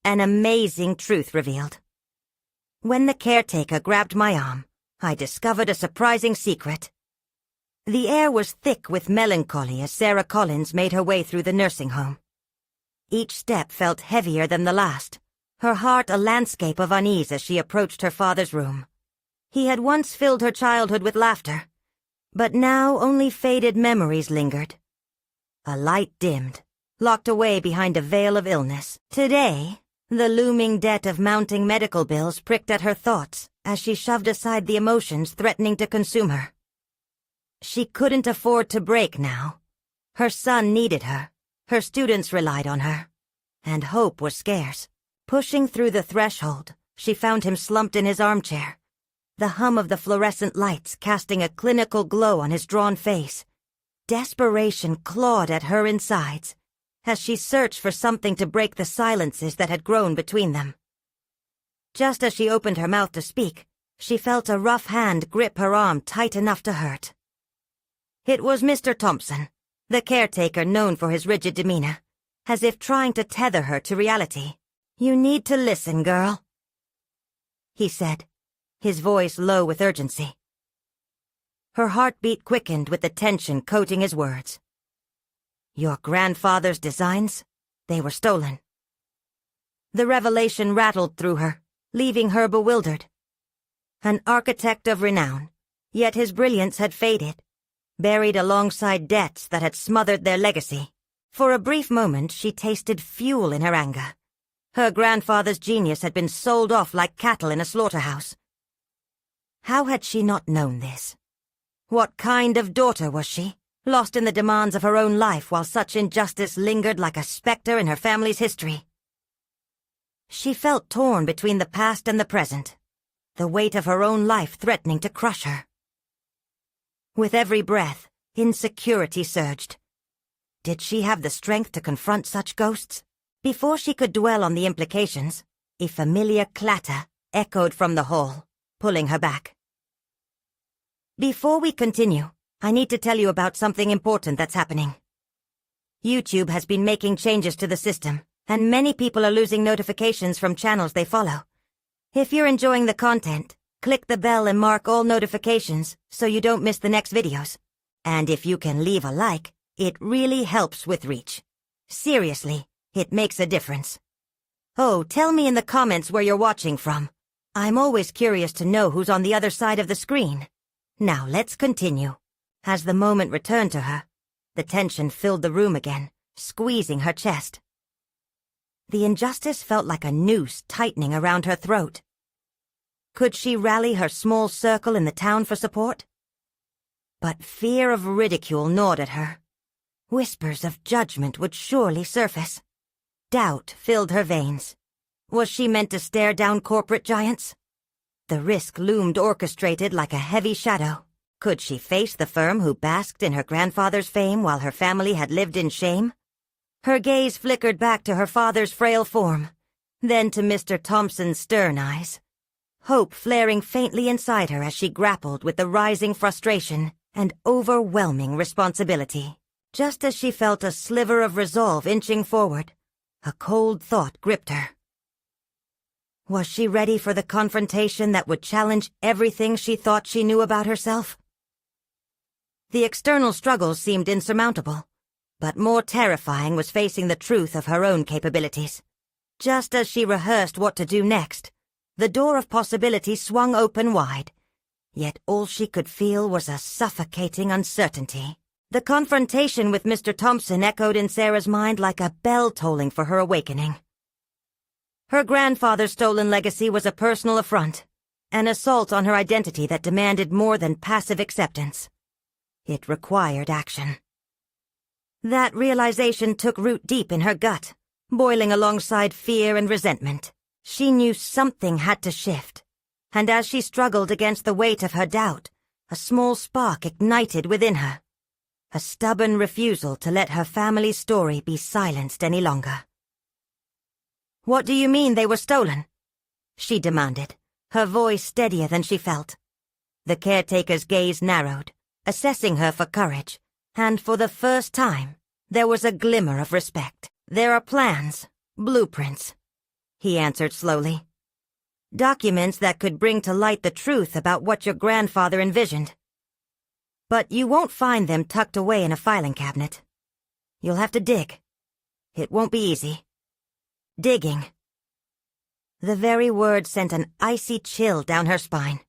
An amazing truth revealed. When the caretaker grabbed my arm, I discovered a surprising secret. The air was thick with melancholy as Sarah Collins made her way through the nursing home. Each step felt heavier than the last, her heart a landscape of unease as she approached her father's room. He had once filled her childhood with laughter, but now only faded memories lingered. A light dimmed, locked away behind a veil of illness. Today, the looming debt of mounting medical bills pricked at her thoughts as she shoved aside the emotions threatening to consume her. She couldn't afford to break now. Her son needed her, her students relied on her, and hope was scarce. Pushing through the threshold, she found him slumped in his armchair, the hum of the fluorescent lights casting a clinical glow on his drawn face. Desperation clawed at her insides as she searched for something to break the silences that had grown between them. Just as she opened her mouth to speak, she felt a rough hand grip her arm tight enough to hurt. It was Mr. Thompson, the caretaker known for his rigid demeanor, as if trying to tether her to reality. "You need to listen, girl," he said, his voice low with urgency. Her heartbeat quickened with the tension coating his words. "Your grandfather's designs? They were stolen." The revelation rattled through her, leaving her bewildered. An architect of renown, yet his brilliance had faded, buried alongside debts that had smothered their legacy. For a brief moment she tasted fuel in her anger. Her grandfather's genius had been sold off like cattle in a slaughterhouse. How had she not known this? What kind of daughter was she, lost in the demands of her own life while such injustice lingered like a specter in her family's history? She felt torn between the past and the present, the weight of her own life threatening to crush her. With every breath, insecurity surged. Did she have the strength to confront such ghosts? Before she could dwell on the implications, a familiar clatter echoed from the hall, pulling her back. "Before we continue, I need to tell you about something important that's happening. YouTube has been making changes to the system, and many people are losing notifications from channels they follow. If you're enjoying the content, click the bell and mark all notifications so you don't miss the next videos. And if you can leave a like, it really helps with reach. Seriously, it makes a difference. Oh, tell me in the comments where you're watching from. I'm always curious to know who's on the other side of the screen. Now let's continue." As the moment returned to her, the tension filled the room again, squeezing her chest. The injustice felt like a noose tightening around her throat. Could she rally her small circle in the town for support? But fear of ridicule gnawed at her. Whispers of judgment would surely surface. Doubt filled her veins. Was she meant to stare down corporate giants? The risk loomed orchestrated like a heavy shadow. Could she face the firm who basked in her grandfather's fame while her family had lived in shame? Her gaze flickered back to her father's frail form, then to Mr. Thompson's stern eyes. Hope flaring faintly inside her as she grappled with the rising frustration and overwhelming responsibility. Just as she felt a sliver of resolve inching forward, a cold thought gripped her. Was she ready for the confrontation that would challenge everything she thought she knew about herself? The external struggles seemed insurmountable, but more terrifying was facing the truth of her own capabilities. Just as she rehearsed what to do next, the door of possibility swung open wide, yet all she could feel was a suffocating uncertainty. The confrontation with Mr. Thompson echoed in Sarah's mind like a bell tolling for her awakening. Her grandfather's stolen legacy was a personal affront, an assault on her identity that demanded more than passive acceptance. It required action. That realization took root deep in her gut, boiling alongside fear and resentment. She knew something had to shift, and as she struggled against the weight of her doubt, a small spark ignited within her. A stubborn refusal to let her family's story be silenced any longer. "What do you mean they were stolen?" she demanded, her voice steadier than she felt. The caretaker's gaze narrowed, assessing her for courage, and for the first time, there was a glimmer of respect. "There are plans, blueprints. he answered slowly. Documents that could bring to light the truth about what your grandfather envisioned. But you won't find them tucked away in a filing cabinet. You'll have to dig. It won't be easy. Digging. The very word sent an icy chill down her spine.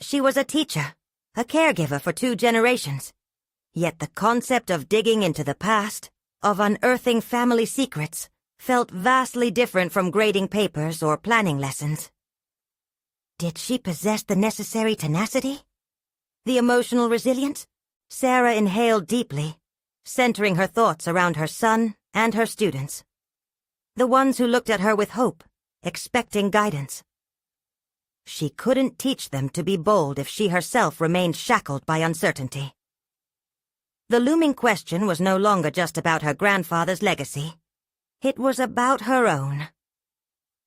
She was a teacher, a caregiver for 2 generations. Yet the concept of digging into the past, of unearthing family secrets, felt vastly different from grading papers or planning lessons. Did she possess the necessary tenacity? The emotional resilience? Sarah inhaled deeply, centering her thoughts around her son and her students. The ones who looked at her with hope, expecting guidance. She couldn't teach them to be bold if she herself remained shackled by uncertainty. The looming question was no longer just about her grandfather's legacy. It was about her own.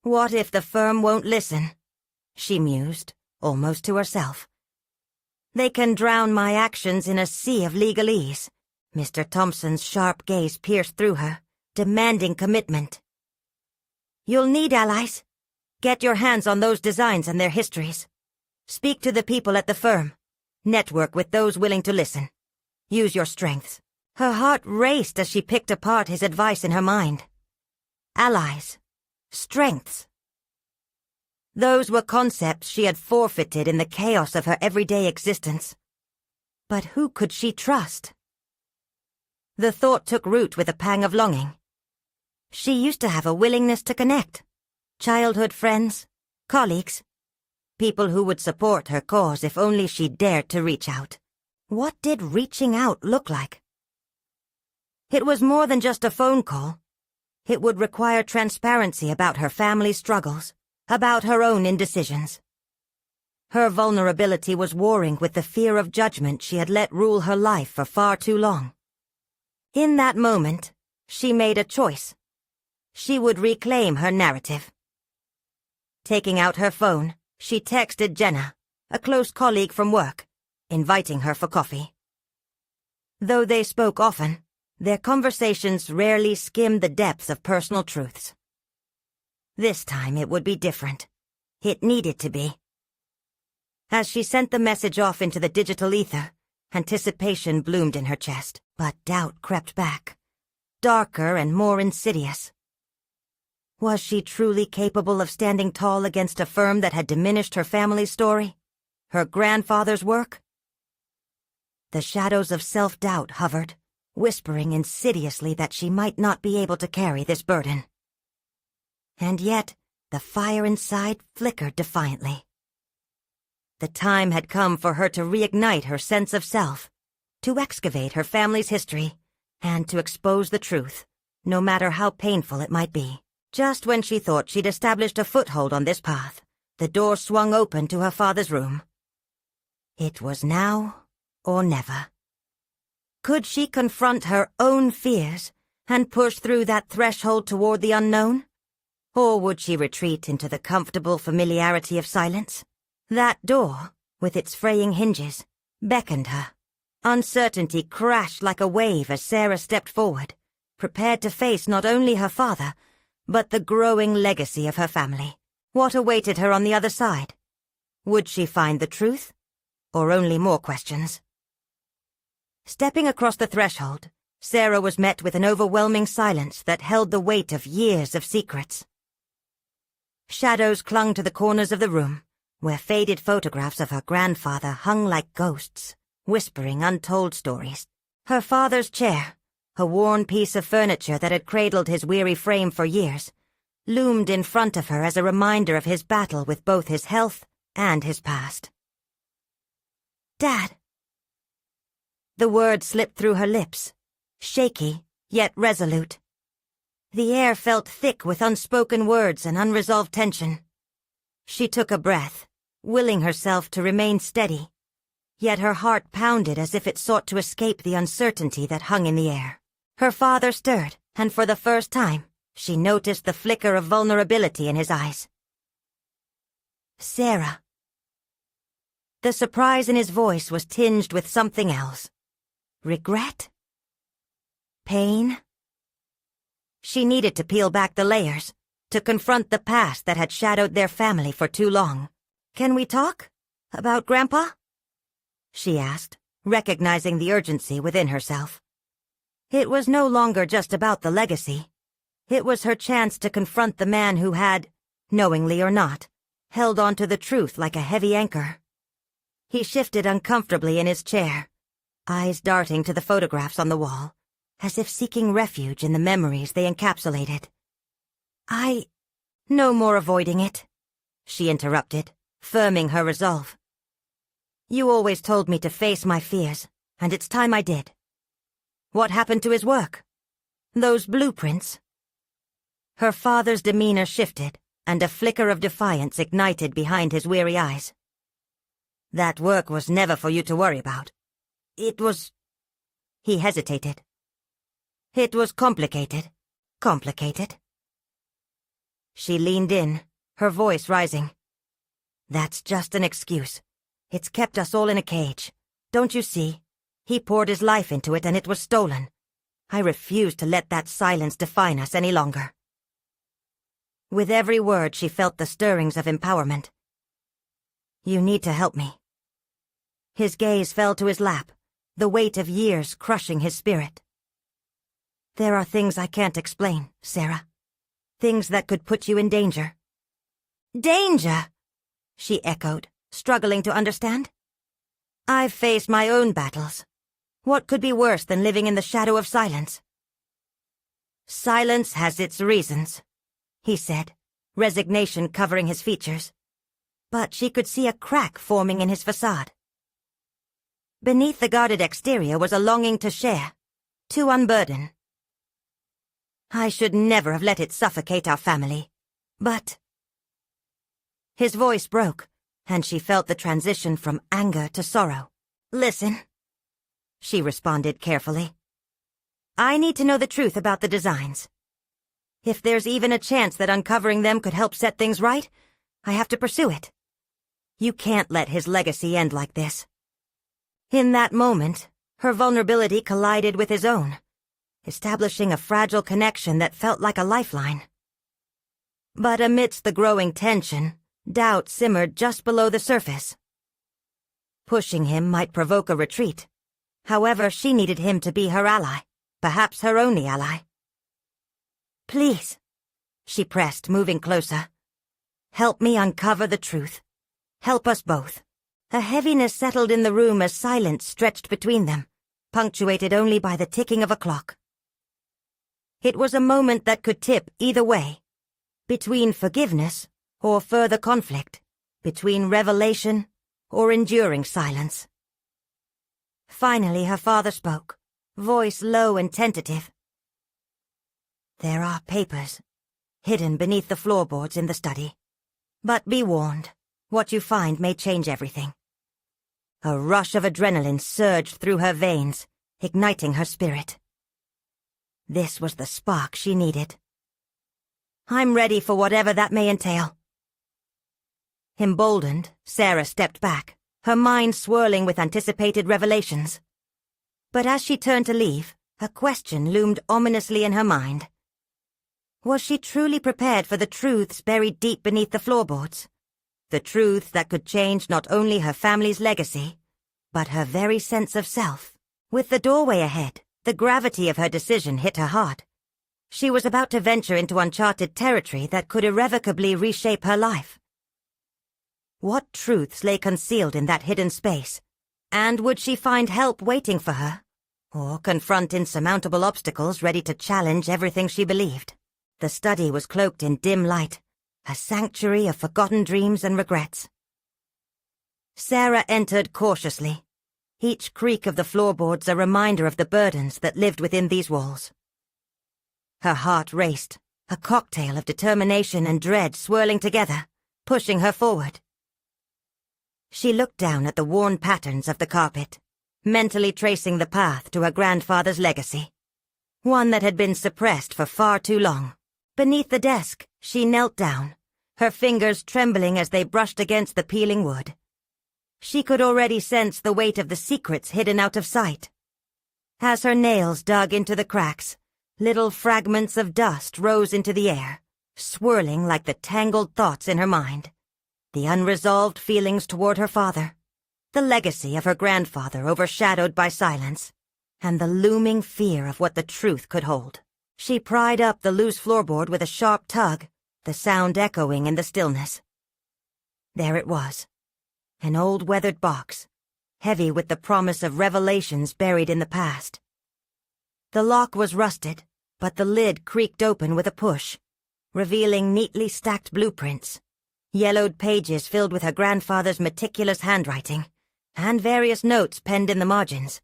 What if the firm won't listen? She mused, almost to herself. They can drown my actions in a sea of legalese. Mr. Thompson's sharp gaze pierced through her, demanding commitment. You'll need allies. Get your hands on those designs and their histories. Speak to the people at the firm. Network with those willing to listen. Use your strengths. Her heart raced as she picked apart his advice in her mind. Allies. Strengths. Those were concepts she had forfeited in the chaos of her everyday existence. But who could she trust? The thought took root with a pang of longing. She used to have a willingness to connect. Childhood friends, colleagues, people who would support her cause if only she dared to reach out. What did reaching out look like? It was more than just a phone call. It would require transparency about her family's struggles, about her own indecisions. Her vulnerability was warring with the fear of judgment she had let rule her life for far too long. In that moment, she made a choice. She would reclaim her narrative. Taking out her phone, she texted Jenna, a close colleague from work, inviting her for coffee. Though they spoke often, their conversations rarely skimmed the depths of personal truths. This time it would be different. It needed to be. As she sent the message off into the digital ether, anticipation bloomed in her chest, but doubt crept back, darker and more insidious. Was she truly capable of standing tall against a firm that had diminished her family's story? Her grandfather's work? The shadows of self-doubt hovered, whispering insidiously that she might not be able to carry this burden. And yet, the fire inside flickered defiantly. The time had come for her to reignite her sense of self, to excavate her family's history, and to expose the truth, no matter how painful it might be. Just when she thought she'd established a foothold on this path, the door swung open to her father's room. It was now or never. Could she confront her own fears and push through that threshold toward the unknown? Or would she retreat into the comfortable familiarity of silence? That door, with its fraying hinges, beckoned her. Uncertainty crashed like a wave as Sarah stepped forward, prepared to face not only her father, but the growing legacy of her family. What awaited her on the other side? Would she find the truth, or only more questions? Stepping across the threshold, Sarah was met with an overwhelming silence that held the weight of years of secrets. Shadows clung to the corners of the room, where faded photographs of her grandfather hung like ghosts, whispering untold stories. Her father's chair, a worn piece of furniture that had cradled his weary frame for years, loomed in front of her as a reminder of his battle with both his health and his past. "Dad." The word slipped through her lips, shaky, yet resolute. The air felt thick with unspoken words and unresolved tension. She took a breath, willing herself to remain steady, yet her heart pounded as if it sought to escape the uncertainty that hung in the air. Her father stirred, and for the first time, she noticed the flicker of vulnerability in his eyes. "Sarah." The surprise in his voice was tinged with something else. Regret? Pain? She needed to peel back the layers, to confront the past that had shadowed their family for too long. "Can we talk? About Grandpa?" she asked, recognizing the urgency within herself. It was no longer just about the legacy. It was her chance to confront the man who had, knowingly or not, held onto the truth like a heavy anchor. He shifted uncomfortably in his chair, eyes darting to the photographs on the wall, as if seeking refuge in the memories they encapsulated. "No more avoiding it," she interrupted, firming her resolve. "You always told me to face my fears, and it's time I did. What happened to his work? Those blueprints?" Her father's demeanor shifted, and a flicker of defiance ignited behind his weary eyes. "That work was never for you to worry about. It was—" He hesitated. "It was complicated. Complicated." She leaned in, her voice rising. "That's just an excuse. It's kept us all in a cage. Don't you see? He poured his life into it and it was stolen. I refuse to let that silence define us any longer." With every word she felt the stirrings of empowerment. "You need to help me." His gaze fell to his lap, the weight of years crushing his spirit. "There are things I can't explain, Sarah. Things that could put you in danger." "Danger?" she echoed, struggling to understand. "I've faced my own battles. What could be worse than living in the shadow of silence?" "Silence has its reasons," he said, resignation covering his features. But she could see a crack forming in his facade. Beneath the guarded exterior was a longing to share, to unburden. "I should never have let it suffocate our family, but—" His voice broke, and she felt the transition from anger to sorrow. "Listen," she responded carefully. "I need to know the truth about the designs. If there's even a chance that uncovering them could help set things right, I have to pursue it. You can't let his legacy end like this." In that moment, her vulnerability collided with his own, establishing a fragile connection that felt like a lifeline. But amidst the growing tension, doubt simmered just below the surface. Pushing him might provoke a retreat. However, she needed him to be her ally, perhaps her only ally. "Please," she pressed, moving closer. "Help me uncover the truth. Help us both." A heaviness settled in the room as silence stretched between them, punctuated only by the ticking of a clock. It was a moment that could tip either way, between forgiveness or further conflict, between revelation or enduring silence. Finally her father spoke, voice low and tentative. "There are papers hidden beneath the floorboards in the study. But be warned, what you find may change everything." A rush of adrenaline surged through her veins, igniting her spirit. This was the spark she needed. "I'm ready for whatever that may entail." Emboldened, Sarah stepped back, her mind swirling with anticipated revelations. But as she turned to leave, a question loomed ominously in her mind. Was she truly prepared for the truths buried deep beneath the floorboards? The truths that could change not only her family's legacy, but her very sense of self. With the doorway ahead, the gravity of her decision hit her hard. She was about to venture into uncharted territory that could irrevocably reshape her life. What truths lay concealed in that hidden space? And would she find help waiting for her? Or confront insurmountable obstacles ready to challenge everything she believed? The study was cloaked in dim light, a sanctuary of forgotten dreams and regrets. Sarah entered cautiously, each creak of the floorboards a reminder of the burdens that lived within these walls. Her heart raced, a cocktail of determination and dread swirling together, pushing her forward. She looked down at the worn patterns of the carpet, mentally tracing the path to her grandfather's legacy, one that had been suppressed for far too long. Beneath the desk, she knelt down, her fingers trembling as they brushed against the peeling wood. She could already sense the weight of the secrets hidden out of sight. As her nails dug into the cracks, little fragments of dust rose into the air, swirling like the tangled thoughts in her mind. The unresolved feelings toward her father, the legacy of her grandfather overshadowed by silence, and the looming fear of what the truth could hold. She pried up the loose floorboard with a sharp tug, the sound echoing in the stillness. There it was, an old weathered box, heavy with the promise of revelations buried in the past. The lock was rusted, but the lid creaked open with a push, revealing neatly stacked blueprints, yellowed pages filled with her grandfather's meticulous handwriting, and various notes penned in the margins,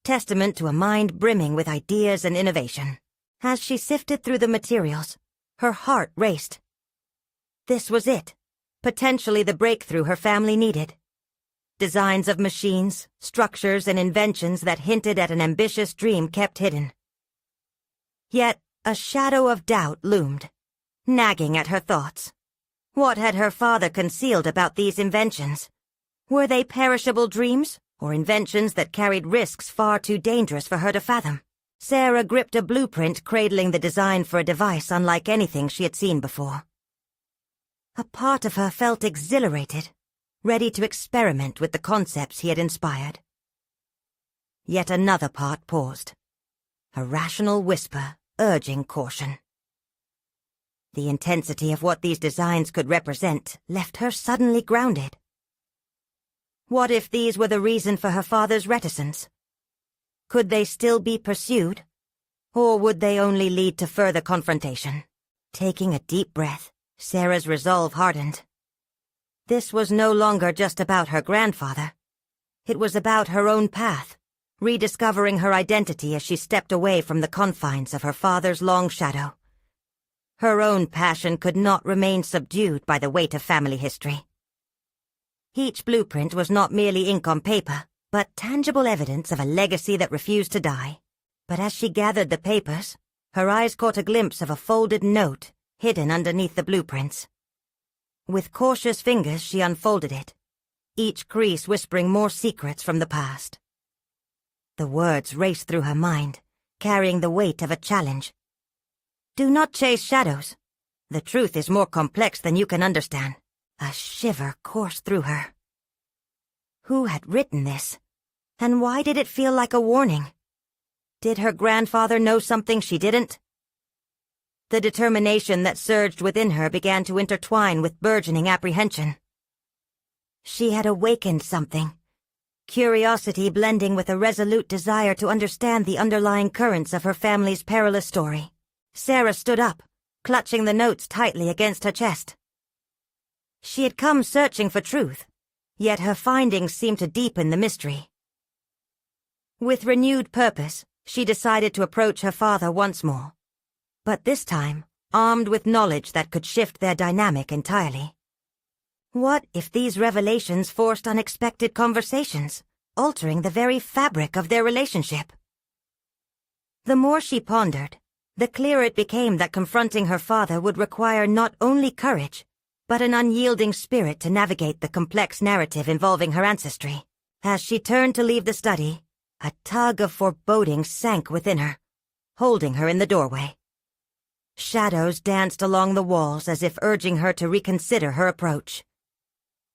testament to a mind brimming with ideas and innovation. As she sifted through the materials, her heart raced. This was it, potentially the breakthrough her family needed. Designs of machines, structures, and inventions that hinted at an ambitious dream kept hidden. Yet a shadow of doubt loomed, nagging at her thoughts. What had her father concealed about these inventions? Were they perishable dreams, or inventions that carried risks far too dangerous for her to fathom? Sarah gripped a blueprint cradling the design for a device unlike anything she had seen before. A part of her felt exhilarated, ready to experiment with the concepts he had inspired. Yet another part paused, a rational whisper urging caution. The intensity of what these designs could represent left her suddenly grounded. What if these were the reason for her father's reticence? Could they still be pursued, or would they only lead to further confrontation? Taking a deep breath, Sarah's resolve hardened. This was no longer just about her grandfather. It was about her own path, rediscovering her identity as she stepped away from the confines of her father's long shadow. Her own passion could not remain subdued by the weight of family history. Each blueprint was not merely ink on paper, but tangible evidence of a legacy that refused to die. But as she gathered the papers, her eyes caught a glimpse of a folded note hidden underneath the blueprints. With cautious fingers she unfolded it, each crease whispering more secrets from the past. The words raced through her mind, carrying the weight of a challenge. Do not chase shadows. The truth is more complex than you can understand. A shiver coursed through her. Who had written this? And why did it feel like a warning? Did her grandfather know something she didn't? The determination that surged within her began to intertwine with burgeoning apprehension. She had awakened something, curiosity blending with a resolute desire to understand the underlying currents of her family's perilous story. Sarah stood up, clutching the notes tightly against her chest. She had come searching for truth, yet her findings seemed to deepen the mystery. With renewed purpose, she decided to approach her father once more, but this time armed with knowledge that could shift their dynamic entirely. What if these revelations forced unexpected conversations, altering the very fabric of their relationship? The more she pondered, the clearer it became that confronting her father would require not only courage, but an unyielding spirit to navigate the complex narrative involving her ancestry. As she turned to leave the study, a tug of foreboding sank within her, holding her in the doorway. Shadows danced along the walls as if urging her to reconsider her approach.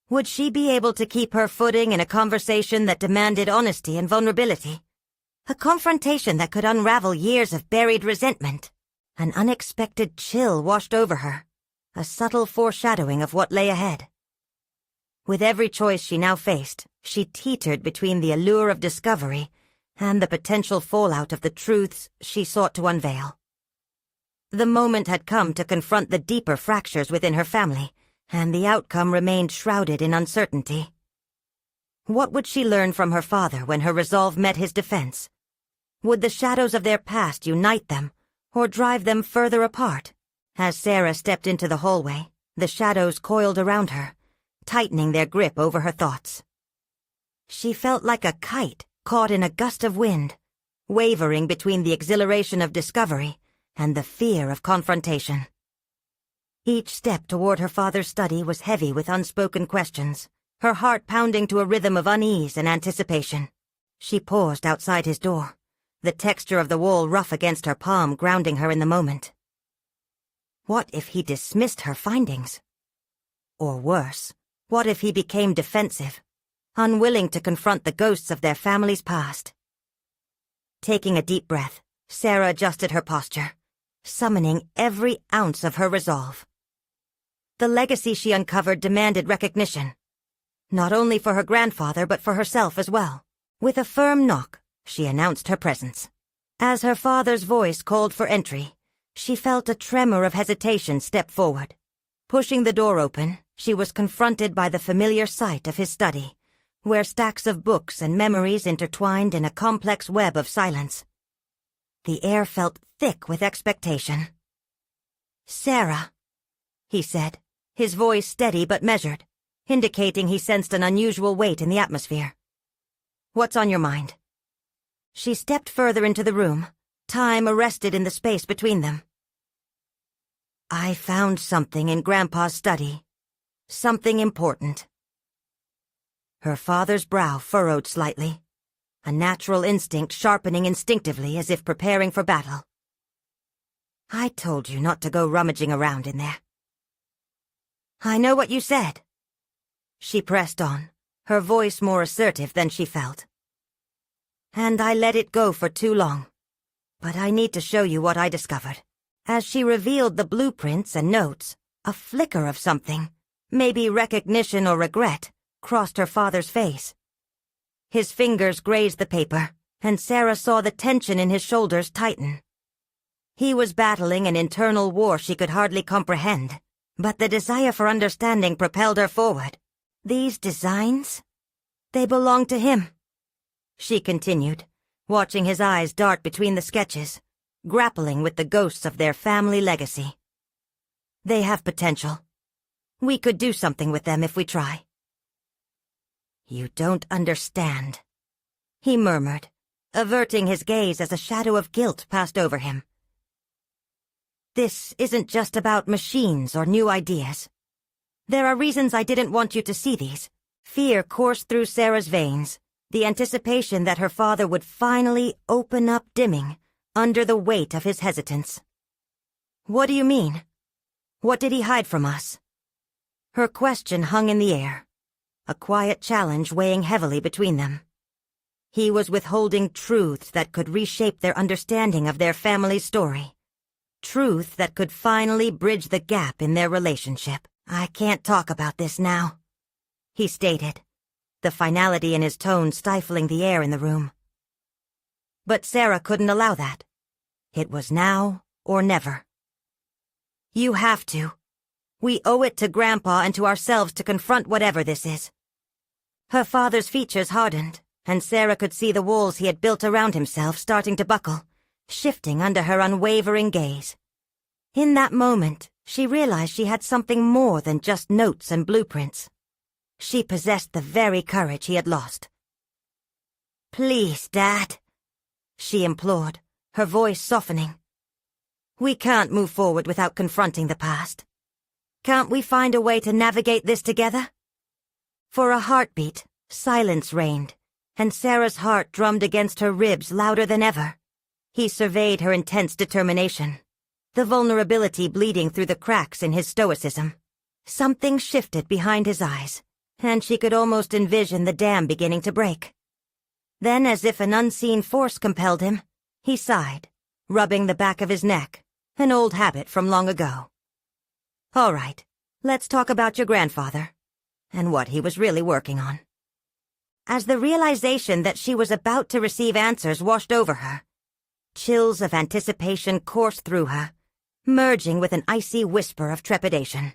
Would she be able to keep her footing in a conversation that demanded honesty and vulnerability? A confrontation that could unravel years of buried resentment. An unexpected chill washed over her, a subtle foreshadowing of what lay ahead. With every choice she now faced, she teetered between the allure of discovery and the potential fallout of the truths she sought to unveil. The moment had come to confront the deeper fractures within her family, and the outcome remained shrouded in uncertainty. What would she learn from her father when her resolve met his defense? Would the shadows of their past unite them, or drive them further apart? As Sarah stepped into the hallway, the shadows coiled around her, tightening their grip over her thoughts. She felt like a kite caught in a gust of wind, wavering between the exhilaration of discovery and the fear of confrontation. Each step toward her father's study was heavy with unspoken questions, her heart pounding to a rhythm of unease and anticipation. She paused outside his door, the texture of the wall rough against her palm grounding her in the moment. What if he dismissed her findings? Or worse, what if he became defensive, unwilling to confront the ghosts of their family's past? Taking a deep breath, Sarah adjusted her posture, summoning every ounce of her resolve. The legacy she uncovered demanded recognition, not only for her grandfather but for herself as well. With a firm knock, she announced her presence. As her father's voice called for entry, she felt a tremor of hesitation step forward. Pushing the door open, she was confronted by the familiar sight of his study, where stacks of books and memories intertwined in a complex web of silence. The air felt thick with expectation. "Sarah," he said, his voice steady but measured, indicating he sensed an unusual weight in the atmosphere. "What's on your mind?" She stepped further into the room, time arrested in the space between them. "I found something in Grandpa's study. Something important." Her father's brow furrowed slightly, a natural instinct sharpening instinctively as if preparing for battle. "I told you not to go rummaging around in there." "I know what you said." She pressed on, her voice more assertive than she felt. "And I let it go for too long. But I need to show you what I discovered." As she revealed the blueprints and notes, a flicker of something, maybe recognition or regret, crossed her father's face. His fingers grazed the paper, and Sarah saw the tension in his shoulders tighten. He was battling an internal war she could hardly comprehend, but the desire for understanding propelled her forward. "These designs? They belong to him," she continued, watching his eyes dart between the sketches, grappling with the ghosts of their family legacy. "They have potential. We could do something with them if we try." "You don't understand," he murmured, averting his gaze as a shadow of guilt passed over him. "This isn't just about machines or new ideas. There are reasons I didn't want you to see these." Fear coursed through Sarah's veins, the anticipation that her father would finally open up dimming under the weight of his hesitance. "What do you mean? What did he hide from us?" Her question hung in the air, a quiet challenge weighing heavily between them. He was withholding truths that could reshape their understanding of their family's story. Truth that could finally bridge the gap in their relationship. "I can't talk about this now," he stated, the finality in his tone stifling the air in the room. But Sarah couldn't allow that. It was now or never. "You have to. We owe it to Grandpa and to ourselves to confront whatever this is." Her father's features hardened, and Sarah could see the walls he had built around himself starting to buckle, shifting under her unwavering gaze. In that moment, she realized she had something more than just notes and blueprints. She possessed the very courage he had lost. "Please, Dad," she implored, her voice softening. "We can't move forward without confronting the past. Can't we find a way to navigate this together?" For a heartbeat, silence reigned, and Sarah's heart drummed against her ribs louder than ever. He surveyed her intense determination, the vulnerability bleeding through the cracks in his stoicism. Something shifted behind his eyes, and she could almost envision the dam beginning to break. Then, as if an unseen force compelled him, he sighed, rubbing the back of his neck, an old habit from long ago. "All right, let's talk about your grandfather, and what he was really working on." As the realization that she was about to receive answers washed over her, chills of anticipation coursed through her, merging with an icy whisper of trepidation.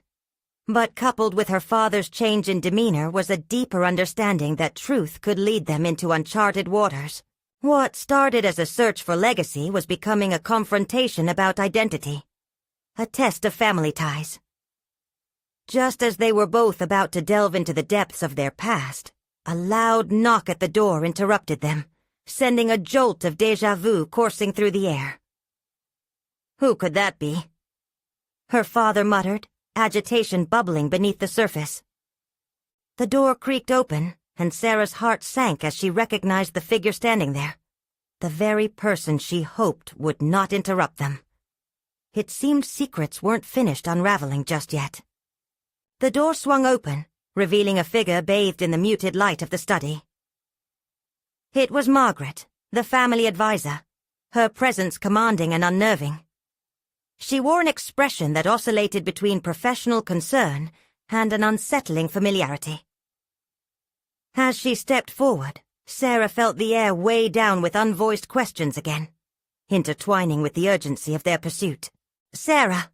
But coupled with her father's change in demeanor was a deeper understanding that truth could lead them into uncharted waters. What started as a search for legacy was becoming a confrontation about identity, a test of family ties. Just as they were both about to delve into the depths of their past, a loud knock at the door interrupted them, sending a jolt of déjà vu coursing through the air. "Who could that be?" her father muttered, agitation bubbling beneath the surface. The door creaked open, and Sarah's heart sank as she recognized the figure standing there, the very person she hoped would not interrupt them. It seemed secrets weren't finished unraveling just yet. The door swung open, revealing a figure bathed in the muted light of the study. It was Margaret, the family advisor, her presence commanding and unnerving. She wore an expression that oscillated between professional concern and an unsettling familiarity. As she stepped forward, Sarah felt the air weigh down with unvoiced questions again, intertwining with the urgency of their pursuit. "Sarah,"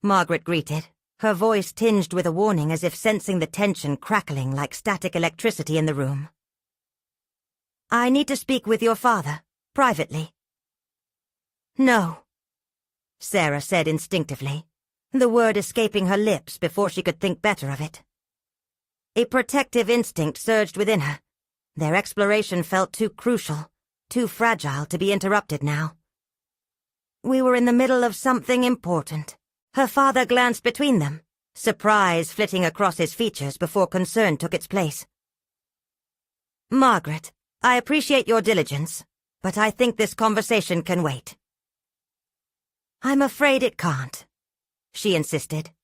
Margaret greeted, her voice tinged with a warning as if sensing the tension crackling like static electricity in the room. "I need to speak with your father, privately." "No," Sarah said instinctively, the word escaping her lips before she could think better of it. A protective instinct surged within her. Their exploration felt too crucial, too fragile to be interrupted now. "We were in the middle of something important." Her father glanced between them, surprise flitting across his features before concern took its place. "Margaret, I appreciate your diligence, but I think this conversation can wait." "I'm afraid it can't," she insisted.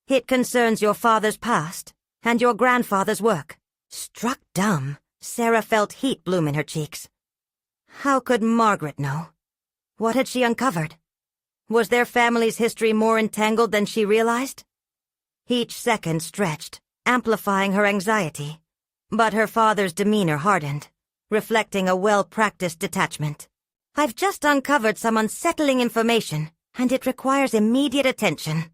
"It concerns your father's past and your grandfather's work." Struck dumb, Sarah felt heat bloom in her cheeks. How could Margaret know? What had she uncovered? Was their family's history more entangled than she realized? Each second stretched, amplifying her anxiety, but her father's demeanor hardened, reflecting a well-practiced detachment. "I've just uncovered some unsettling information, and it requires immediate attention."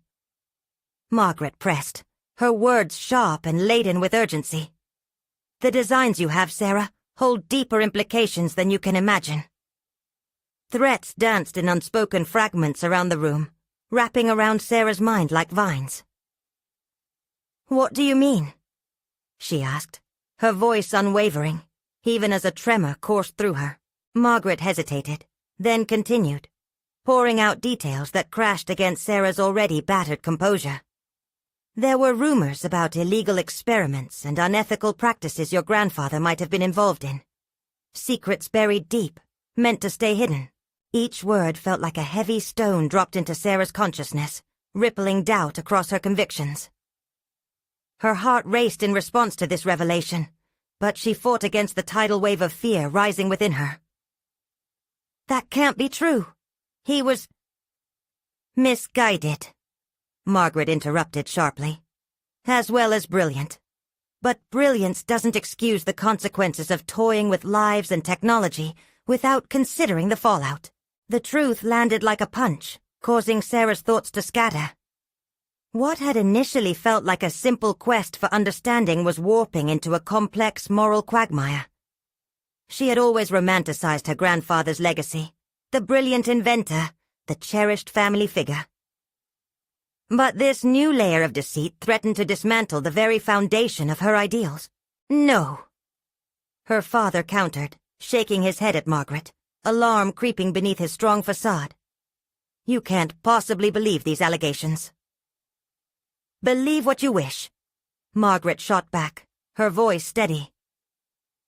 Margaret pressed, her words sharp and laden with urgency. "The designs you have, Sarah, hold deeper implications than you can imagine." Threats danced in unspoken fragments around the room, wrapping around Sarah's mind like vines. "What do you mean?" she asked, her voice unwavering, even as a tremor coursed through her. Margaret hesitated, then continued, pouring out details that crashed against Sarah's already battered composure. "There were rumors about illegal experiments and unethical practices your grandfather might have been involved in. Secrets buried deep, meant to stay hidden." Each word felt like a heavy stone dropped into Sarah's consciousness, rippling doubt across her convictions. Her heart raced in response to this revelation, but she fought against the tidal wave of fear rising within her. "That can't be true. He was—" "Misguided," Margaret interrupted sharply. "As well as brilliant. But brilliance doesn't excuse the consequences of toying with lives and technology without considering the fallout." The truth landed like a punch, causing Sarah's thoughts to scatter. What had initially felt like a simple quest for understanding was warping into a complex moral quagmire. She had always romanticized her grandfather's legacy, the brilliant inventor, the cherished family figure. But this new layer of deceit threatened to dismantle the very foundation of her ideals. "No," her father countered, shaking his head at Margaret, alarm creeping beneath his strong facade. "You can't possibly believe these allegations." "Believe what you wish," Margaret shot back, her voice steady.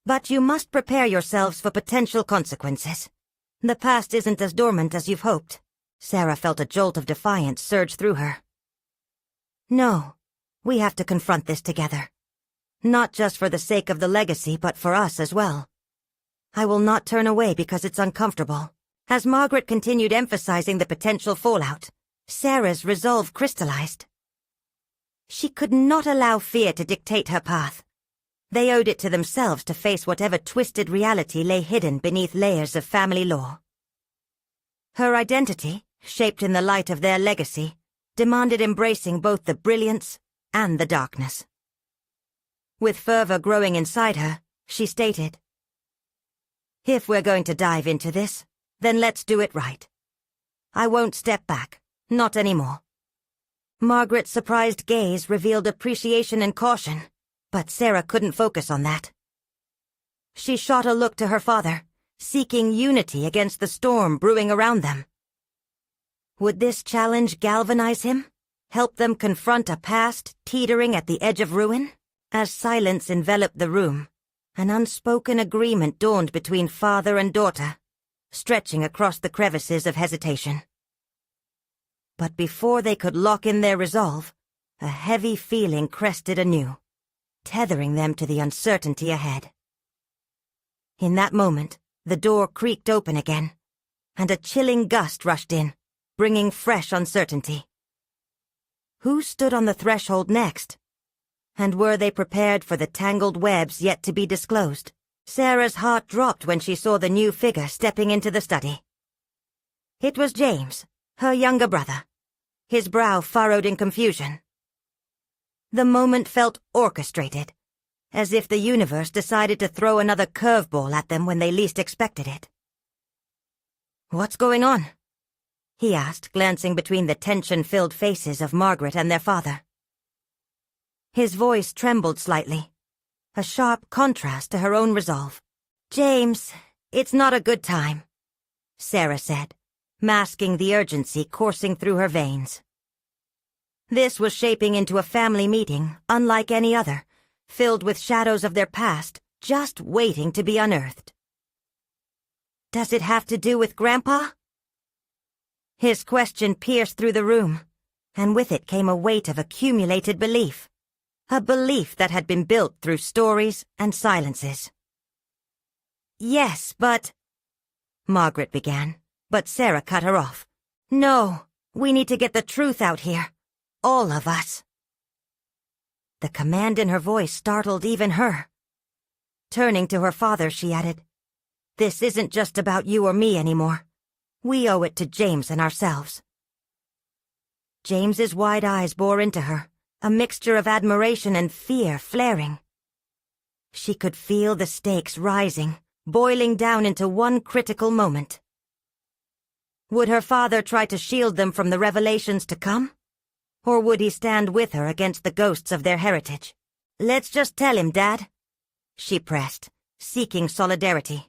"But you must prepare yourselves for potential consequences. The past isn't as dormant as you've hoped." Sarah felt a jolt of defiance surge through her. "No, we have to confront this together. Not just for the sake of the legacy, but for us as well. I will not turn away because it's uncomfortable." As Margaret continued emphasizing the potential fallout, Sarah's resolve crystallized. She could not allow fear to dictate her path. They owed it to themselves to face whatever twisted reality lay hidden beneath layers of family lore. Her identity, shaped in the light of their legacy, demanded embracing both the brilliance and the darkness. With fervor growing inside her, she stated, "If we're going to dive into this, then let's do it right. I won't step back, not anymore." Margaret's surprised gaze revealed appreciation and caution, but Sarah couldn't focus on that. She shot a look to her father, seeking unity against the storm brewing around them. Would this challenge galvanize him, help them confront a past teetering at the edge of ruin? As silence enveloped the room, an unspoken agreement dawned between father and daughter, stretching across the crevices of hesitation. But before they could lock in their resolve, a heavy feeling crested anew, tethering them to the uncertainty ahead. In that moment, the door creaked open again, and a chilling gust rushed in, bringing fresh uncertainty. Who stood on the threshold next? And were they prepared for the tangled webs yet to be disclosed? Sarah's heart dropped when she saw the new figure stepping into the study. It was James, her younger brother, his brow furrowed in confusion. The moment felt orchestrated, as if the universe decided to throw another curveball at them when they least expected it. "What's going on?" he asked, glancing between the tension-filled faces of Margaret and their father. His voice trembled slightly, a sharp contrast to her own resolve. "James, it's not a good time," Sarah said, masking the urgency coursing through her veins. This was shaping into a family meeting unlike any other, filled with shadows of their past just waiting to be unearthed. "Does it have to do with Grandpa?" His question pierced through the room, and with it came a weight of accumulated belief. A belief that had been built through stories and silences. "Yes, but—" Margaret began, but Sarah cut her off. "No, we need to get the truth out here. All of us." The command in her voice startled even her. Turning to her father, she added, "This isn't just about you or me anymore. We owe it to James and ourselves." James's wide eyes bore into her, a mixture of admiration and fear flaring. She could feel the stakes rising, boiling down into one critical moment. Would her father try to shield them from the revelations to come? Or would he stand with her against the ghosts of their heritage? "Let's just tell him, Dad," she pressed, seeking solidarity.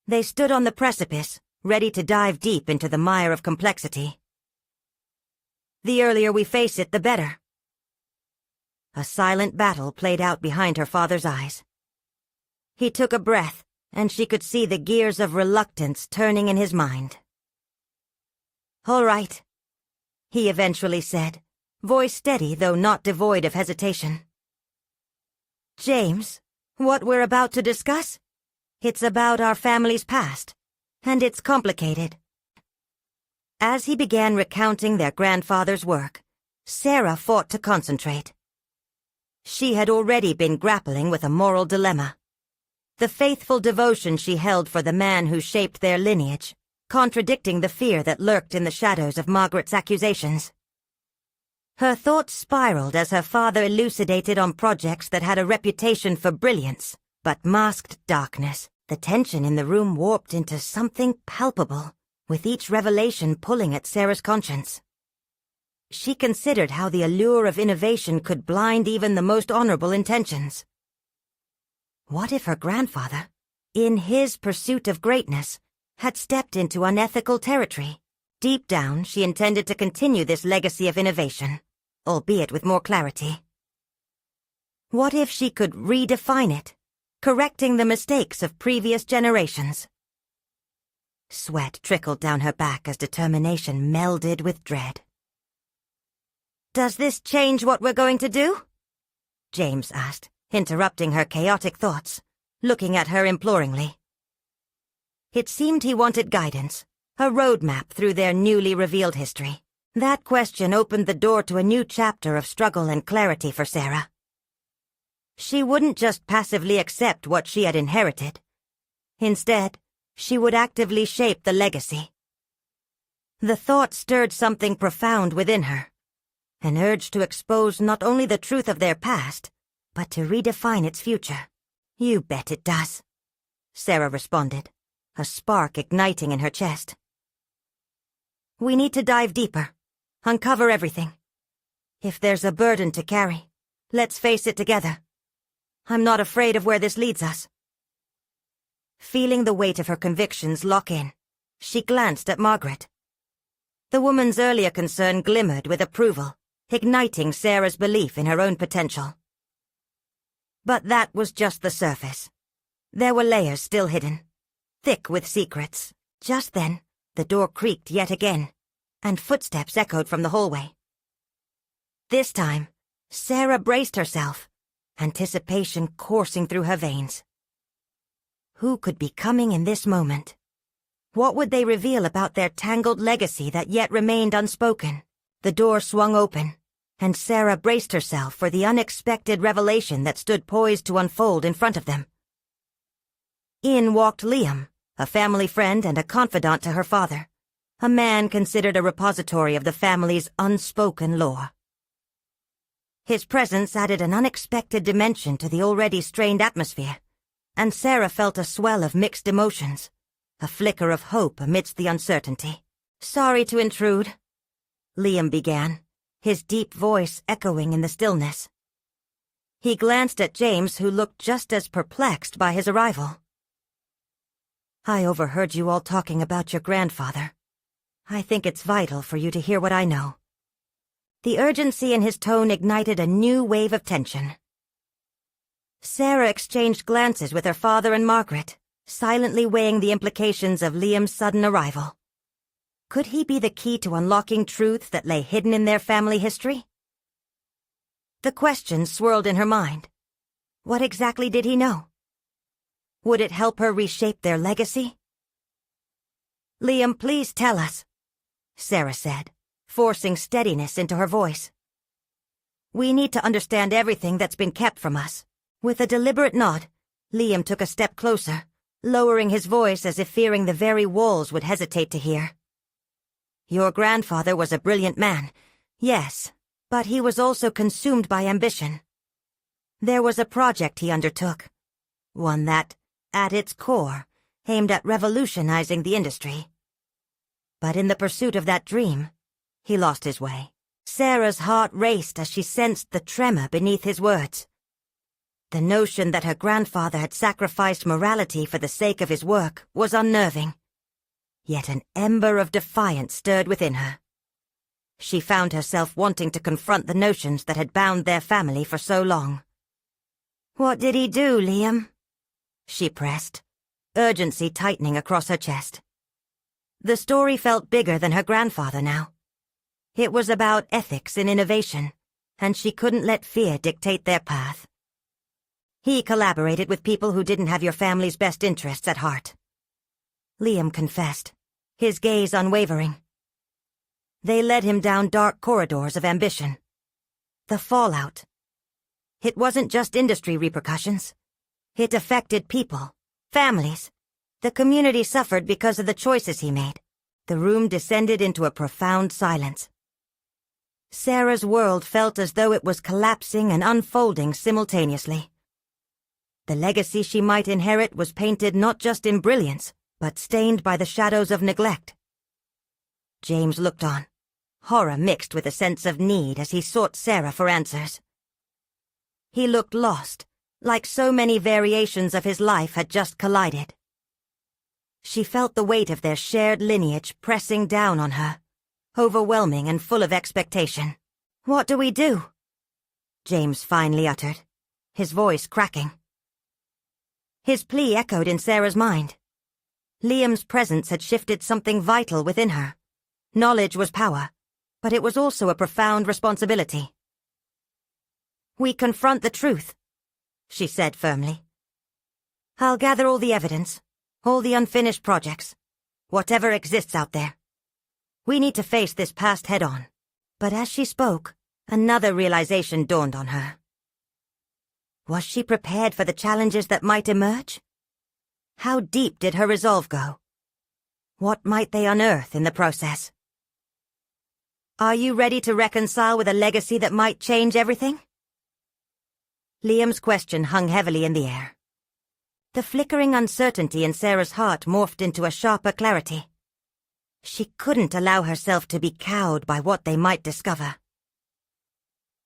They stood on the precipice, ready to dive deep into the mire of complexity. "The earlier we face it, the better." A silent battle played out behind her father's eyes. He took a breath, and she could see the gears of reluctance turning in his mind. "All right," he eventually said, voice steady though not devoid of hesitation. "James, what we're about to discuss? It's about our family's past, and it's complicated." As he began recounting their grandfather's work, Sarah fought to concentrate. She had already been grappling with a moral dilemma. The faithful devotion she held for the man who shaped their lineage, contradicting the fear that lurked in the shadows of Margaret's accusations. Her thoughts spiraled as her father elucidated on projects that had a reputation for brilliance, but masked darkness. The tension in the room warped into something palpable, with each revelation pulling at Sarah's conscience. She considered how the allure of innovation could blind even the most honorable intentions. What if her grandfather, in his pursuit of greatness, had stepped into unethical territory? Deep down, she intended to continue this legacy of innovation, albeit with more clarity. What if she could redefine it, correcting the mistakes of previous generations? Sweat trickled down her back as determination melded with dread. "Does this change what we're going to do?" James asked, interrupting her chaotic thoughts, looking at her imploringly. It seemed he wanted guidance, a roadmap through their newly revealed history. That question opened the door to a new chapter of struggle and clarity for Sarah. She wouldn't just passively accept what she had inherited. Instead, she would actively shape the legacy. The thought stirred something profound within her, an urge to expose not only the truth of their past, but to redefine its future. "You bet it does," Sarah responded, a spark igniting in her chest. "We need to dive deeper, uncover everything. If there's a burden to carry, let's face it together. I'm not afraid of where this leads us." Feeling the weight of her convictions lock in, she glanced at Margaret. The woman's earlier concern glimmered with approval, igniting Sarah's belief in her own potential. But that was just the surface. There were layers still hidden, thick with secrets. Just then, the door creaked yet again, and footsteps echoed from the hallway. This time, Sarah braced herself, anticipation coursing through her veins. Who could be coming in this moment? What would they reveal about their tangled legacy that yet remained unspoken? The door swung open, and Sarah braced herself for the unexpected revelation that stood poised to unfold in front of them. In walked Liam, a family friend and a confidant to her father, a man considered a repository of the family's unspoken lore. His presence added an unexpected dimension to the already strained atmosphere, and Sarah felt a swell of mixed emotions, a flicker of hope amidst the uncertainty. "Sorry to intrude," Liam began, his deep voice echoing in the stillness. He glanced at James, who looked just as perplexed by his arrival. "I overheard you all talking about your grandfather. I think it's vital for you to hear what I know." The urgency in his tone ignited a new wave of tension. Sarah exchanged glances with her father and Margaret, silently weighing the implications of Liam's sudden arrival. Could he be the key to unlocking truths that lay hidden in their family history? The question swirled in her mind. What exactly did he know? Would it help her reshape their legacy? "Liam, please tell us," Sarah said, forcing steadiness into her voice. "We need to understand everything that's been kept from us." With a deliberate nod, Liam took a step closer, lowering his voice as if fearing the very walls would hesitate to hear. "Your grandfather was a brilliant man, yes, but he was also consumed by ambition. There was a project he undertook, one that, at its core, aimed at revolutionizing the industry. But in the pursuit of that dream, he lost his way." Sarah's heart raced as she sensed the tremor beneath his words. The notion that her grandfather had sacrificed morality for the sake of his work was unnerving. Yet an ember of defiance stirred within her. She found herself wanting to confront the notions that had bound their family for so long. "What did he do, Liam?" she pressed, urgency tightening across her chest. The story felt bigger than her grandfather now. It was about ethics and innovation, and she couldn't let fear dictate their path. "He collaborated with people who didn't have your family's best interests at heart," Liam confessed, his gaze unwavering. "They led him down dark corridors of ambition. The fallout. It wasn't just industry repercussions. It affected people, families. The community suffered because of the choices he made." The room descended into a profound silence. Sarah's world felt as though it was collapsing and unfolding simultaneously. The legacy she might inherit was painted not just in brilliance, but stained by the shadows of neglect. James looked on, horror mixed with a sense of need as he sought Sarah for answers. He looked lost, like so many variations of his life had just collided. She felt the weight of their shared lineage pressing down on her, overwhelming and full of expectation. "What do we do?" James finally uttered, his voice cracking. His plea echoed in Sarah's mind. Liam's presence had shifted something vital within her. Knowledge was power, but it was also a profound responsibility. "We confront the truth," she said firmly. "I'll gather all the evidence, all the unfinished projects, whatever exists out there. We need to face this past head-on." But as she spoke, another realization dawned on her. Was she prepared for the challenges that might emerge? How deep did her resolve go? What might they unearth in the process? "Are you ready to reconcile with a legacy that might change everything?" Liam's question hung heavily in the air. The flickering uncertainty in Sarah's heart morphed into a sharper clarity. She couldn't allow herself to be cowed by what they might discover.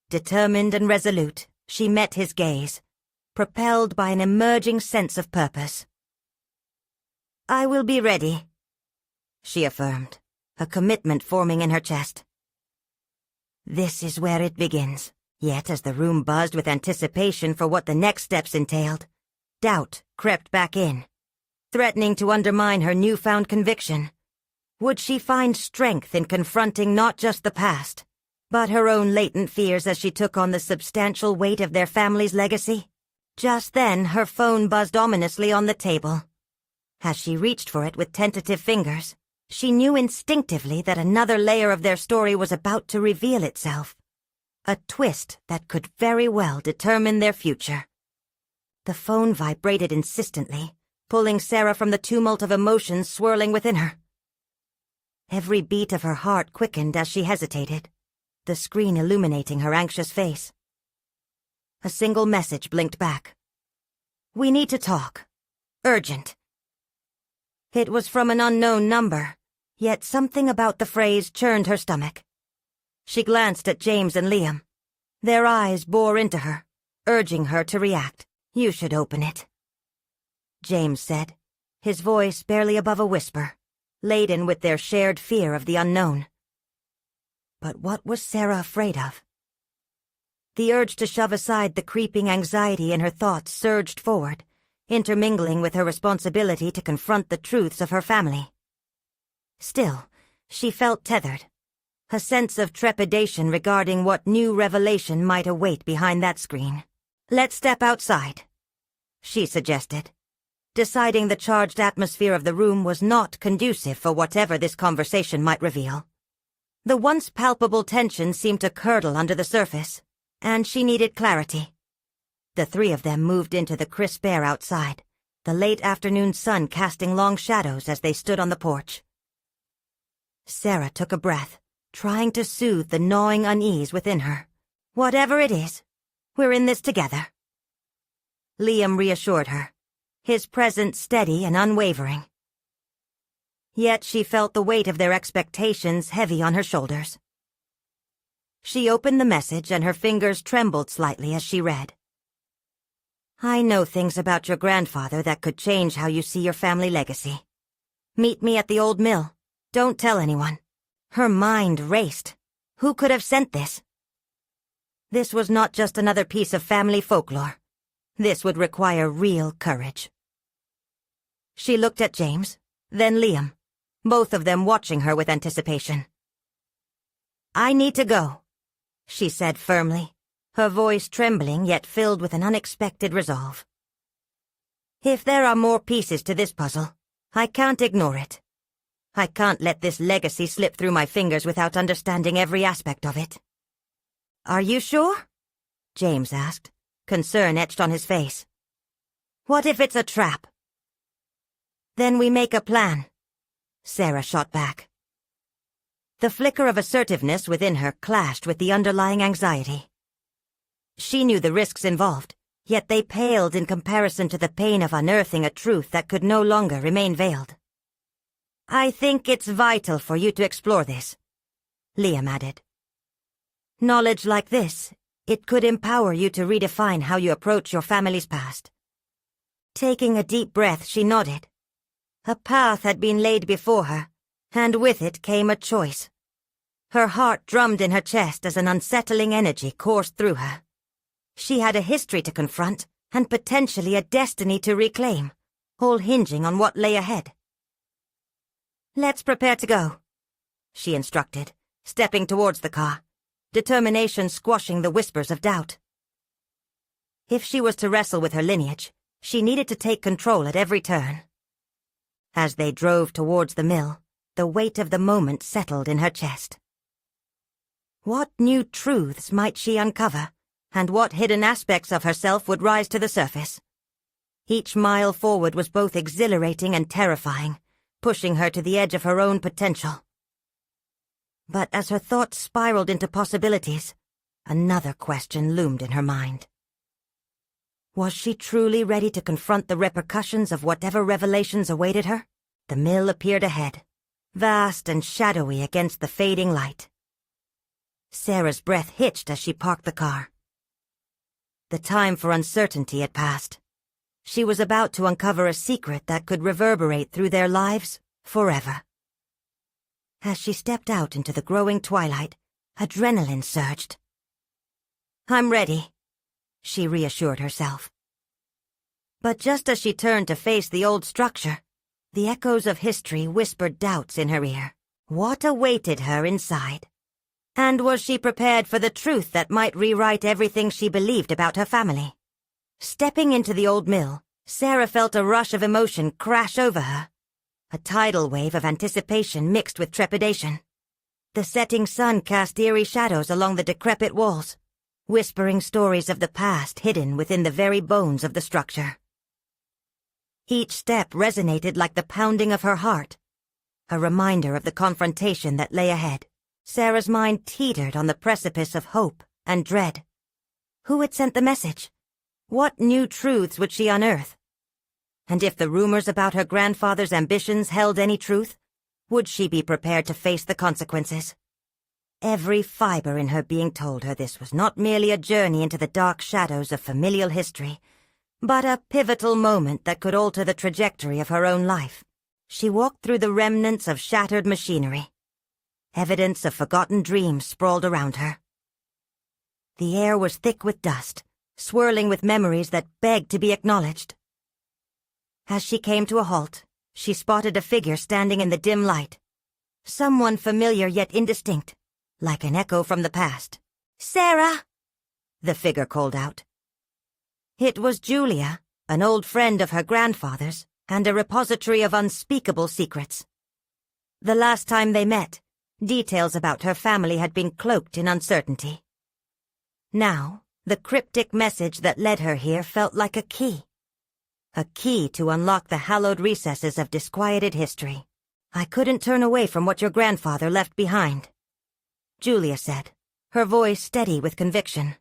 Determined and resolute, she met his gaze, propelled by an emerging sense of purpose. "I will be ready," she affirmed, a commitment forming in her chest. This is where it begins. Yet as the room buzzed with anticipation for what the next steps entailed, doubt crept back in, threatening to undermine her newfound conviction. Would she find strength in confronting not just the past, but her own latent fears as she took on the substantial weight of their family's legacy? Just then, her phone buzzed ominously on the table. As she reached for it with tentative fingers, she knew instinctively that another layer of their story was about to reveal itself. A twist that could very well determine their future. The phone vibrated insistently, pulling Sarah from the tumult of emotions swirling within her. Every beat of her heart quickened as she hesitated, the screen illuminating her anxious face. A single message blinked back. "We need to talk. Urgent." It was from an unknown number, yet something about the phrase churned her stomach. She glanced at James and Liam. Their eyes bore into her, urging her to react. "You should open it," James said, his voice barely above a whisper, laden with their shared fear of the unknown. But what was Sarah afraid of? The urge to shove aside the creeping anxiety in her thoughts surged forward, intermingling with her responsibility to confront the truths of her family. Still, she felt tethered, a sense of trepidation regarding what new revelation might await behind that screen. "Let's step outside," she suggested, deciding the charged atmosphere of the room was not conducive for whatever this conversation might reveal. The once palpable tension seemed to curdle under the surface, and she needed clarity. The three of them moved into the crisp air outside, the late afternoon sun casting long shadows as they stood on the porch. Sarah took a breath, trying to soothe the gnawing unease within her. "Whatever it is, we're in this together," Liam reassured her, his presence steady and unwavering. Yet she felt the weight of their expectations heavy on her shoulders. She opened the message and her fingers trembled slightly as she read. "I know things about your grandfather that could change how you see your family legacy. Meet me at the old mill. Don't tell anyone." Her mind raced. Who could have sent this? This was not just another piece of family folklore. This would require real courage. She looked at James, then Liam, both of them watching her with anticipation. "I need to go," she said firmly, her voice trembling yet filled with an unexpected resolve. "If there are more pieces to this puzzle, I can't ignore it. I can't let this legacy slip through my fingers without understanding every aspect of it." "Are you sure?" James asked, concern etched on his face. "What if it's a trap?" "Then we make a plan," Sarah shot back. The flicker of assertiveness within her clashed with the underlying anxiety. She knew the risks involved, yet they paled in comparison to the pain of unearthing a truth that could no longer remain veiled. "I think it's vital for you to explore this," Liam added. "Knowledge like this, it could empower you to redefine how you approach your family's past." Taking a deep breath, she nodded. A path had been laid before her, and with it came a choice. Her heart drummed in her chest as an unsettling energy coursed through her. She had a history to confront, and potentially a destiny to reclaim, all hinging on what lay ahead. "Let's prepare to go," she instructed, stepping towards the car, determination squashing the whispers of doubt. If she was to wrestle with her lineage, she needed to take control at every turn. As they drove towards the mill, the weight of the moment settled in her chest. What new truths might she uncover, and what hidden aspects of herself would rise to the surface? Each mile forward was both exhilarating and terrifying, pushing her to the edge of her own potential. But as her thoughts spiraled into possibilities, another question loomed in her mind. Was she truly ready to confront the repercussions of whatever revelations awaited her? The mill appeared ahead, vast and shadowy against the fading light. Sarah's breath hitched as she parked the car. The time for uncertainty had passed. She was about to uncover a secret that could reverberate through their lives forever. As she stepped out into the growing twilight, adrenaline surged. "I'm ready," she reassured herself. But just as she turned to face the old structure, The echoes of history whispered doubts in her ear. What awaited her inside? And was she prepared for the truth that might rewrite everything she believed about her family? Stepping into the old mill, Sarah felt a rush of emotion crash over her. A tidal wave of anticipation mixed with trepidation. The setting sun cast eerie shadows along the decrepit walls, whispering stories of the past hidden within the very bones of the structure. Each step resonated like the pounding of her heart, a reminder of the confrontation that lay ahead. Sarah's mind teetered on the precipice of hope and dread. Who had sent the message? What new truths would she unearth? And if the rumors about her grandfather's ambitions held any truth, would she be prepared to face the consequences? Every fiber in her being told her this was not merely a journey into the dark shadows of familial history, but a pivotal moment that could alter the trajectory of her own life. She walked through the remnants of shattered machinery. Evidence of forgotten dreams sprawled around her. The air was thick with dust, swirling with memories that begged to be acknowledged. As she came to a halt, she spotted a figure standing in the dim light. Someone familiar yet indistinct, like an echo from the past. "Sarah!" the figure called out. It was Julia, an old friend of her grandfather's, and a repository of unspeakable secrets. The last time they met, details about her family had been cloaked in uncertainty. Now, the cryptic message that led her here felt like a key. A key to unlock the hallowed recesses of disquieted history. "I couldn't turn away from what your grandfather left behind," Julia said, her voice steady with conviction.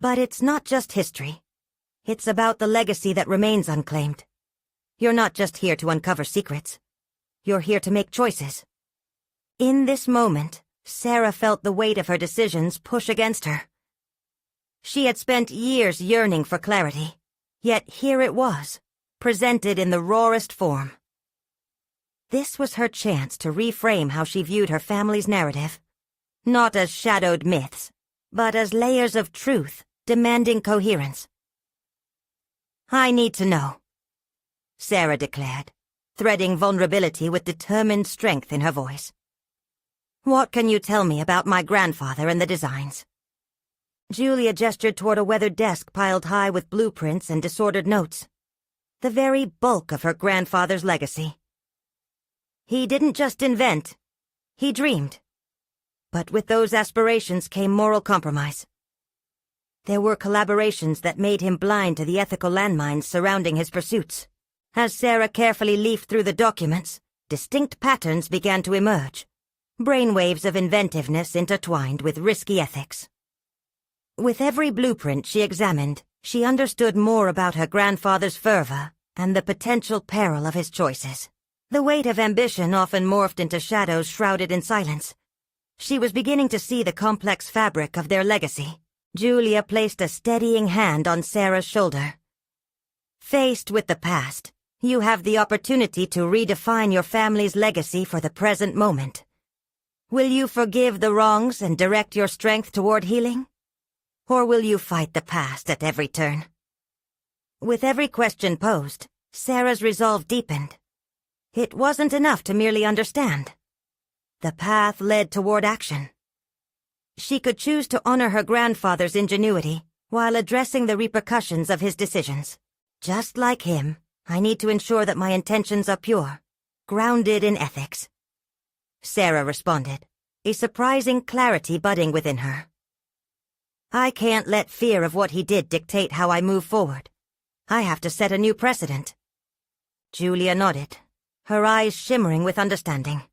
"But it's not just history. It's about the legacy that remains unclaimed. You're not just here to uncover secrets. You're here to make choices." In this moment, Sarah felt the weight of her decisions push against her. She had spent years yearning for clarity, yet here it was, presented in the rawest form. This was her chance to reframe how she viewed her family's narrative, not as shadowed myths, but as layers of truth demanding coherence. "I need to know," Sarah declared, threading vulnerability with determined strength in her voice. "What can you tell me about my grandfather and the designs?" Julia gestured toward a weathered desk piled high with blueprints and disordered notes. The very bulk of her grandfather's legacy. He didn't just invent, he dreamed. But with those aspirations came moral compromise. There were collaborations that made him blind to the ethical landmines surrounding his pursuits. As Sarah carefully leafed through the documents, distinct patterns began to emerge. Brainwaves of inventiveness intertwined with risky ethics. With every blueprint she examined, she understood more about her grandfather's fervor and the potential peril of his choices. The weight of ambition often morphed into shadows shrouded in silence. She was beginning to see the complex fabric of their legacy. Julia placed a steadying hand on Sarah's shoulder. "Faced with the past, you have the opportunity to redefine your family's legacy for the present moment. Will you forgive the wrongs and direct your strength toward healing? Or will you fight the past at every turn?" With every question posed, Sarah's resolve deepened. It wasn't enough to merely understand. The path led toward action. She could choose to honor her grandfather's ingenuity while addressing the repercussions of his decisions. "Just like him, I need to ensure that my intentions are pure, grounded in ethics," Sarah responded, a surprising clarity budding within her. "I can't let fear of what he did dictate how I move forward. I have to set a new precedent." Julia nodded, her eyes shimmering with understanding.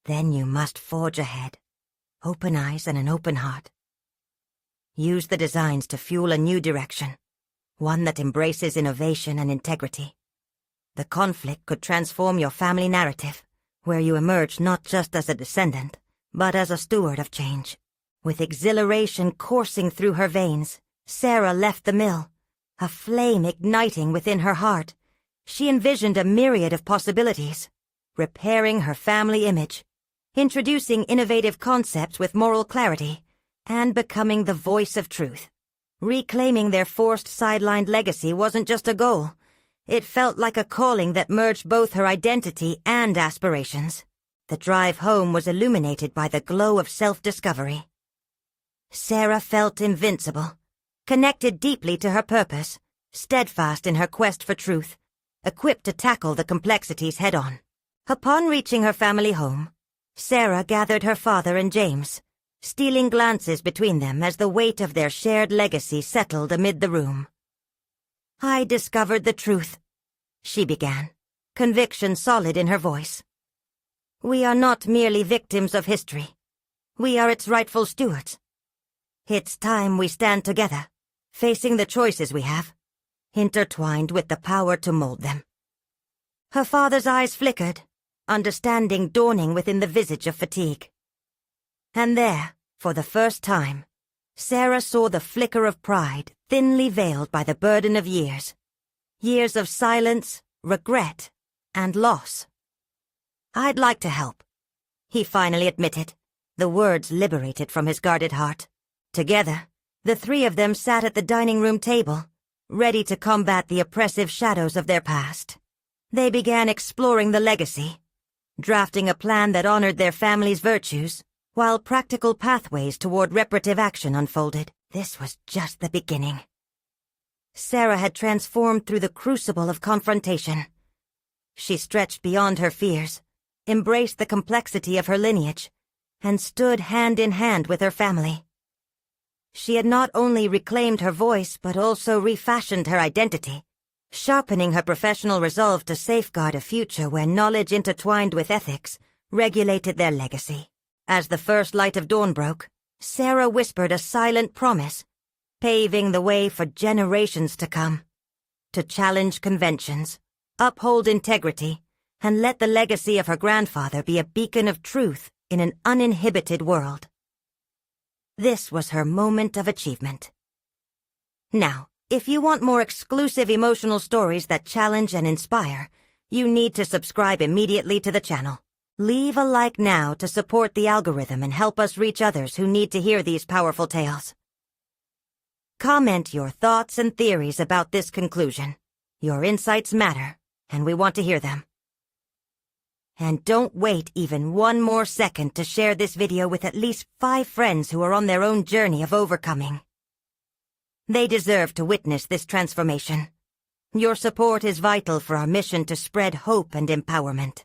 "Then you must forge ahead, open eyes and an open heart. Use the designs to fuel a new direction, one that embraces innovation and integrity. The conflict could transform your family narrative, where you emerge not just as a descendant, but as a steward of change." With exhilaration coursing through her veins, Sarah left the mill, a flame igniting within her heart. She envisioned a myriad of possibilities, repairing her family image, introducing innovative concepts with moral clarity, and becoming the voice of truth. Reclaiming their forced sidelined legacy wasn't just a goal, It felt like a calling that merged both her identity and aspirations. The drive home was illuminated by the glow of self-discovery. Sarah felt invincible, connected deeply to her purpose, steadfast in her quest for truth, equipped to tackle the complexities head-on. Upon reaching her family home, Sarah gathered her father and James, stealing glances between them as the weight of their shared legacy settled amid the room. "I discovered the truth," she began, conviction solid in her voice. "We are not merely victims of history. We are its rightful stewards. It's time we stand together, facing the choices we have, intertwined with the power to mold them." Her father's eyes flickered, understanding dawning within the visage of fatigue. And there, for the first time, Sarah saw the flicker of pride thinly veiled by the burden of years. Years of silence, regret, and loss. "I'd like to help," he finally admitted, the words liberated from his guarded heart. Together, the three of them sat at the dining room table, ready to combat the oppressive shadows of their past. They began exploring the legacy, drafting a plan that honored their family's virtues, while practical pathways toward reparative action unfolded. This was just the beginning. Sarah had transformed through the crucible of confrontation. She stretched beyond her fears, embraced the complexity of her lineage, and stood hand in hand with her family. She had not only reclaimed her voice but also refashioned her identity, sharpening her professional resolve to safeguard a future where knowledge intertwined with ethics regulated their legacy. As the first light of dawn broke, Sarah whispered a silent promise, paving the way for generations to come. To challenge conventions, uphold integrity, and let the legacy of her grandfather be a beacon of truth in an uninhibited world. This was her moment of achievement. Now, if you want more exclusive emotional stories that challenge and inspire, you need to subscribe immediately to the channel. Leave a like now to support the algorithm and help us reach others who need to hear these powerful tales. Comment your thoughts and theories about this conclusion. Your insights matter, and we want to hear them. And don't wait even one more second to share this video with at least 5 friends who are on their own journey of overcoming. They deserve to witness this transformation. Your support is vital for our mission to spread hope and empowerment.